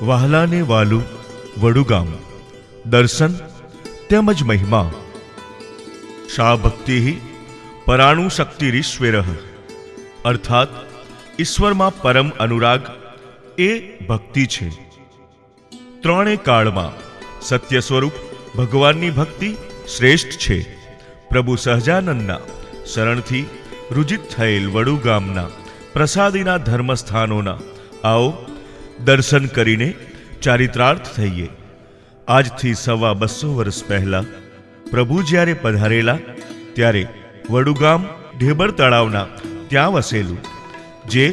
વહાલાને વાલું વડુગામ દર્શન તેમજ મહિમા. શા ભક્તિ પરાણુ શક્તિરીશ્વર, અર્થાત ઈશ્વરમાં પરમ અનુરાગ એ ભક્તિ છે. ત્રણે કાળમાં સત્ય સ્વરૂપ ભગવાનની ભક્તિ શ્રેષ્ઠ છે. પ્રભુ સહજાનંદના શરણથી રૂજિત થયેલ વડુગામના પ્રસાદીના ધર્મસ્થાનોના આવો દર્શન કરીને ચારિત્રાર્થ થઈએ. આજથી 250 વર્ષ પહેલા પ્રભુ જ્યારે પધારેલા ત્યારે વડુગામ ઢેબર તળાવના ત્યાં વસેલું, જે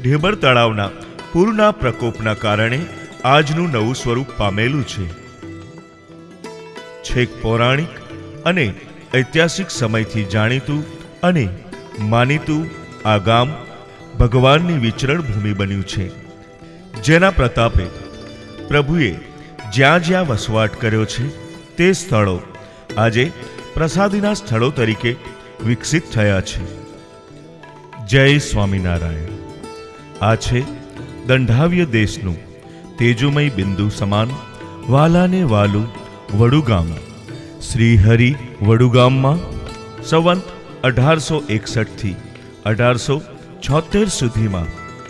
ઢેબર તળાવના પૂરના પ્રકોપના કારણે આજનું નવું સ્વરૂપ પામેલું છે. છેક પૌરાણિક અને ઐતિહાસિક સમયથી જાણીતું અને માનીતું આ ગામ ભગવાનની વિચરણ ભૂમિ બન્યું છે, જેના પ્રતાપે પ્રભુએ જ્યાં જ્યાં વસવાટ કર્યો છે તે સ્થળો આજે પ્રસાદીના સ્થળો તરીકે વિકસિત થયા છે. જય સ્વામિનારાયણ. આ છે દંઢાવ્ય દેશનું તેજોમય બિંદુ સમાન વાલાને વાલું વડુગામ. શ્રી હરિ વડુગામમાં સંવંત 1861 થી 1876 સુધીમાં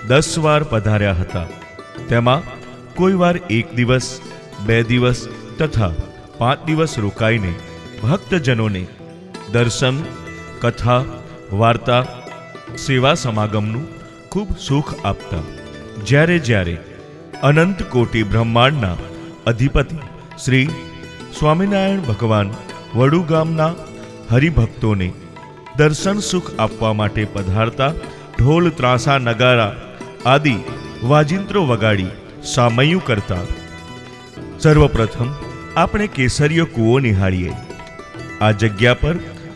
10 વાર પધાર્યા હતા. તેમાં કોઈ વાર 1 દિવસ, 2 દિવસ તથા 5 દિવસ રોકાઈને ભક્તજનોને દર્શન, કથા, વાર્તા, સેવા સમાગમનું ખૂબ સુખ આપતા. જ્યારે જ્યારે અનંત કોટી બ્રહ્માંડના અધિપતિ શ્રી સ્વામિનારાયણ ભગવાન વડુગામના હરિભક્તોને દર્શન સુખ આપવા માટે પધારતા ઢોલ, ત્રાસા, નગારા આદિ વાજિંત્રો વગાડી સામૈયું કરતા. સર્વપ્રથમ આપણે કેસરીયો કૂવો નિહાળીએ. આ જગ્યા પર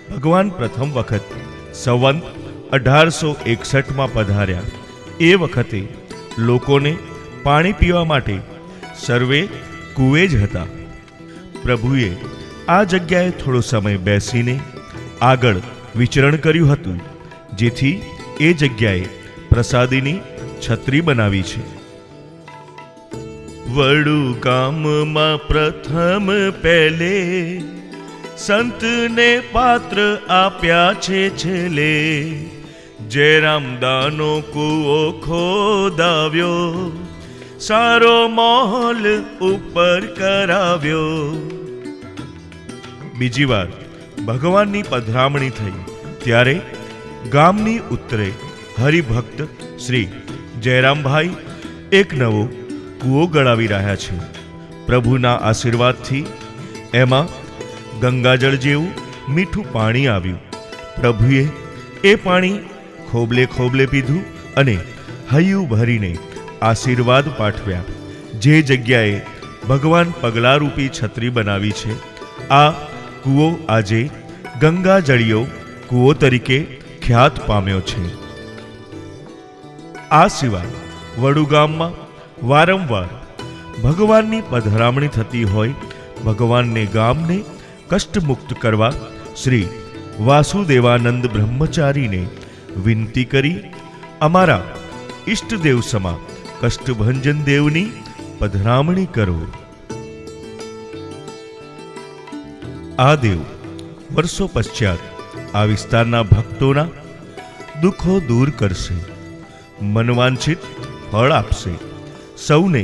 ભગવાન પ્રથમ વખત સંવંત 1861માં પધાર્યા. એ વખતે લોકોને પાણી પીવા માટે સર્વે કૂવે જ હતા. પ્રભુએ આ જગ્યાએ થોડો સમય બેસીને આગળ વિચરણ કર્યું હતું, જેથી એ જગ્યાએ પ્રસાદીની છત્રી બનાવી છે. વડુગામમાં પ્રથમ પહેલે સંતને પાત્ર આપ્યા છે છેલ્લે. જયરામ દાનો કૂવો ખોદાવ્યો, સારો મોલ ઉપર કરાવ્યો. બીજી વાર ભગવાનની પધરામણી થઈ ત્યારે ગામની ઉત્તરે હરિભક્ત શ્રી જયરામભાઈ એક નવો કૂવો ગળાવી રહ્યા છે. પ્રભુના આશીર્વાદથી એમાં ગંગાજળ જેવું મીઠું પાણી આવ્યું. પ્રભુએ એ પાણી ખોબલે ખોબલે પીધું અને હૈયું ભરીને આશીર્વાદ પાઠવ્યા. જે જગ્યાએ ભગવાન પગલારૂપી છત્રી બનાવી છે, આ કૂવો આજે ગંગાજળીયો કૂવો તરીકે ખ્યાત પામ્યો છે. આ સિવાય વડુગામમાં વારંવાર ભગવાનની પધરામણી થતી હોય. ભગવાનને ગામને કષ્ટમુક્ત કરવા શ્રી વાસુદેવાનંદ બ્રહ્મચારીને વિનંતી કરી અમારા ઈષ્ટદેવ સમા કષ્ટભંજન દેવની પધરામણી કરો. આ દેવ વર્ષો પશ્ચાત આ વિસ્તારના ભક્તોના દુઃખો દૂર કરશે, મનવાંછિત ફળ આપશે, સૌને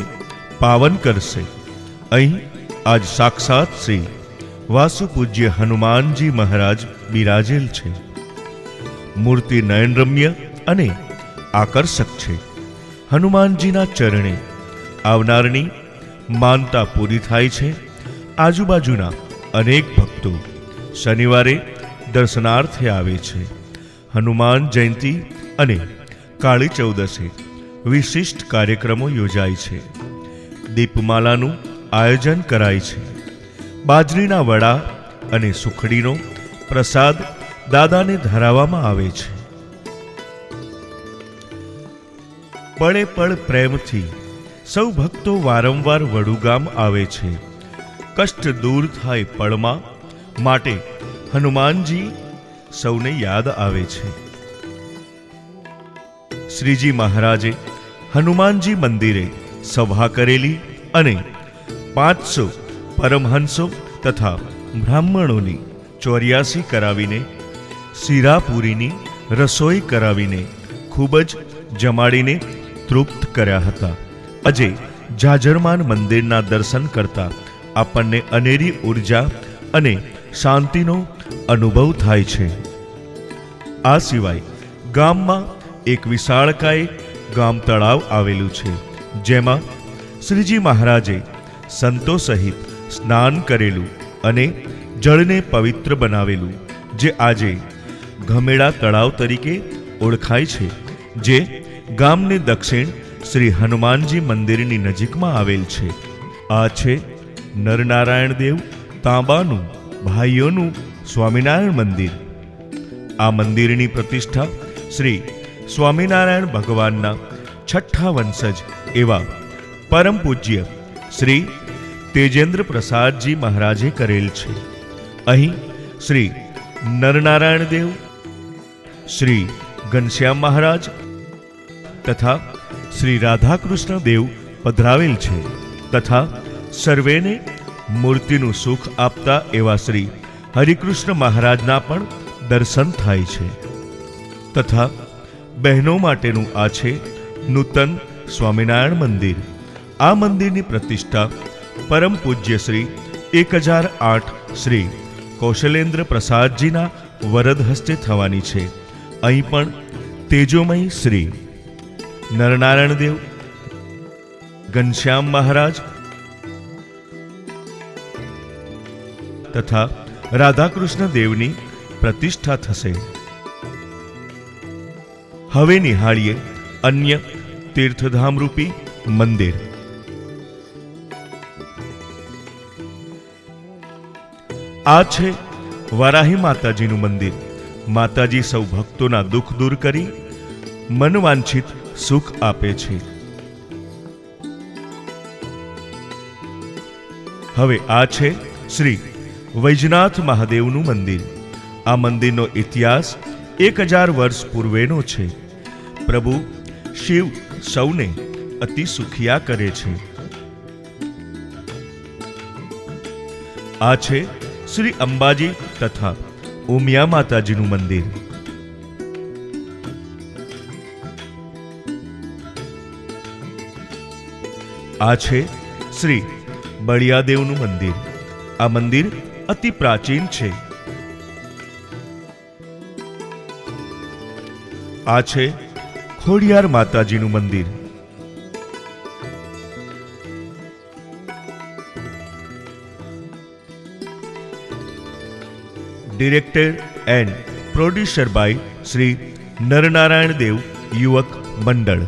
પાવન કરશે. અહીં આજ સાક્ષાત શ્રી વાસુપૂજ્ય હનુમાનજી મહારાજ બિરાજેલ છે. મૂર્તિ નયનરમ્ય અને આકર્ષક છે. હનુમાનજીના ચરણે આવનારની માનતા પૂરી થાય છે. આજુબાજુના અનેક ભક્તો શનિવારે દર્શનાર્થે આવે છે. હનુમાન જયંતિ અને કાળી ચૌદસે વિશિષ્ટ કાર્યક્રમો યોજાય છે. દીપમાલાનું આયોજન કરાય છે. બાજરીના વડા અને સુખડીનો પ્રસાદ દાદાને ધરાવવામાં આવે છે. પળે પળ પ્રેમથી સૌ ભક્તો વારંવાર વડુગામ આવે છે. કષ્ટ દૂર થાય પળમાં, માટે હનુમાનજી સૌને યાદ આવે છે. શ્રીજી મહારાજે હનુમાનજી મંદિરે સભા કરેલી અને 500 પરમહંસો તથા બ્રાહ્મણોની 84 કરાવીને શીરાપુરીની રસોઈ કરાવીને ખૂબ જ જમાડીને તૃપ્ત કર્યા હતા. આજે જાજરમાન મંદિરના દર્શન કરતા આપણને અનેરી ઉર્જા અને શાંતિનો અનુભવ થાય છે. આ સિવાય ગામમાં એક વિશાળકાય ગામ તળાવ આવેલું છે, જેમાં શ્રીજી મહારાજે સંતો સહિત સ્નાન કરેલું અને જળને પવિત્ર બનાવેલું, જે આજે ઘમેડા તળાવ તરીકે ઓળખાય છે, જે ગામને દક્ષિણ શ્રી હનુમાનજી મંદિરની નજીકમાં આવેલ છે. આ છે નરનારાયણ દેવ તાંબાનું ભાઈઓનું સ્વામિનારાયણ મંદિર. આ મંદિરની પ્રતિષ્ઠા શ્રી સ્વામિનારાયણ ભગવાનના છઠ્ઠા વંશજ એવા પરમ પૂજ્ય શ્રી તેજેન્દ્ર પ્રસાદજી મહારાજે કરેલ છે. અહીં શ્રી નરનારાયણ દેવ, શ્રી ઘનશ્યામ મહારાજ તથા શ્રી રાધાકૃષ્ણ દેવ પધરાવેલ છે, તથા સર્વેને મૂર્તિનું સુખ આપતા એવા શ્રી હરિકૃષ્ણ મહારાજના પણ દર્શન થાય છે. તથા બહેનો માટેનું આ છે નૂતન સ્વામિનારાયણ મંદિર. આ મંદિરની પ્રતિષ્ઠા પરમ પૂજ્ય શ્રી 1008 શ્રી કૌશલેન્દ્ર પ્રસાદજીના વરદ હસ્તે થવાની છે. અહીં પણ તેજોમય શ્રી નરનારાયણ દેવ, ઘનશ્યામ મહારાજ તથા રાધાકૃષ્ણ દેવની પ્રતિષ્ઠા થશે. હવે નિહાળીએ અન્ય તીર્થધામરૂપી મંદિર. આ છે વારાહી માતાજીનું મંદિર. માતાજી સૌ ભક્તોના દુઃખ દૂર કરી મનવાંછિત સુખ આપે છે. હવે આ છે શ્રી વૈજનાથ મહાદેવનું મંદિર. આ મંદિરનો ઇતિહાસ 1000 વર્ષ પૂર્વેનો છે. પ્રભુ શિવ સૌને અતિ સુખિયા કરે છે. આ છે શ્રી અંબાજી તથા ઉમિયા માતાજીનું મંદિર. આ છે શ્રી બળિયાદેવનું મંદિર. આ મંદિર અતિ પ્રાચીન છે. આ છે ખોડિયાર માતાજીનું મંદિર. Directed and producer by Shri Narnarayan Dev Yuvak મંડળ.